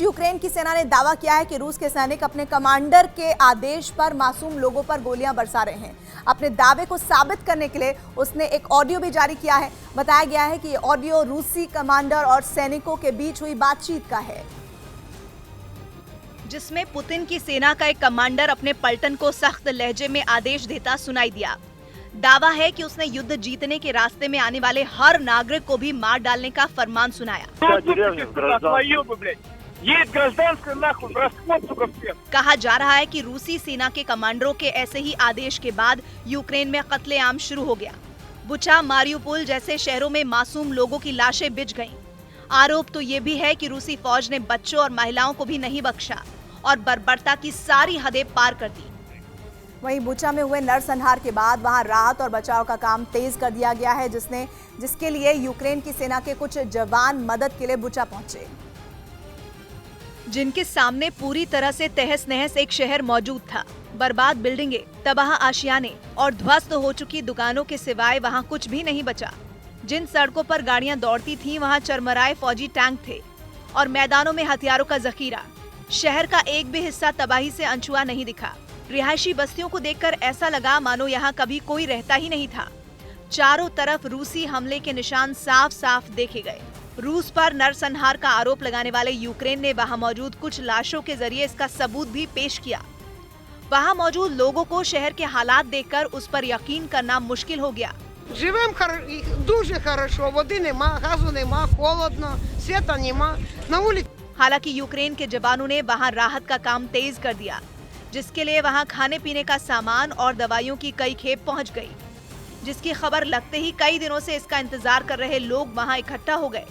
Ukraine की सेना ने दावा किया है कि रूस के सैनिक अपने कमांडर के आदेश पर मासूम लोगों पर गोलियां बरसा रहे हैं। अपने दावे को साबित करने के लिए उसने एक ऑडियो भी जारी किया है। बताया गया है कि ये ऑडियो रूसी कमांडर और सैनिकों के बीच हुई बातचीत का है, जिसमें पुतिन की सेना का एक कमांडर अपने पलटन को सख्त लहजे में आदेश देता सुनाई दिया। दावा है कि उसने युद्ध जीतने के रास्ते में आने वाले हर नागरिक को भी मार डालने का फरमान सुनाया। कहा जा रहा है कि रूसी सेना के कमांडरों के ऐसे ही आदेश के बाद यूक्रेन में कत्लेआम शुरू हो गया। बुचा, मारियुपोल जैसे शहरों में मासूम लोगों की लाशें बिछ गईं। आरोप तो ये भी है कि रूसी फौज ने बच्चों और महिलाओं को भी नहीं बख्शा और बर्बरता की सारी हदें पार कर दी। वहीं बुचा में हुए नरसंहार के बाद वहां राहत और बचाव का काम तेज कर दिया गया है, जिसके लिए यूक्रेन की सेना के कुछ जवान मदद के लिए बुचा पहुंचे, जिनके सामने पूरी तरह से तहस नहस एक शहर मौजूद था। बर्बाद बिल्डिंगें, तबाह आशियाने और ध्वस्त हो चुकी दुकानों के सिवाय वहां कुछ भी नहीं बचा। जिन सड़कों पर गाड़ियां दौड़ती थीं, वहां चरमराए फौजी टैंक थे और मैदानों में हथियारों का जखीरा। शहर का एक भी हिस्सा तबाही से अनछुआ नहीं दिखा। रिहायशी बस्तियों को देखकर ऐसा लगा मानो यहाँ कभी कोई रहता ही नहीं था। चारों तरफ रूसी हमले के निशान साफ साफ देखे गए। रूस पर नरसंहार का आरोप लगाने वाले यूक्रेन ने वहां मौजूद कुछ लाशों के जरिए इसका सबूत भी पेश किया। वहां मौजूद लोगों को शहर के हालात देखकर उस पर यकीन करना मुश्किल हो गया। Живем дуже хорошо, води нема, газу нема, холодно, света нема, на улице. हालांकि यूक्रेन के जवानों ने वहां राहत का काम तेज कर दिया, जिसके लिए वहां खाने पीने का सामान और दवाइयों की कई खेप पहुंच गई, जिसकी खबर लगते ही कई दिनों से इसका इंतजार कर रहे लोग वहां इकट्ठा हो गए।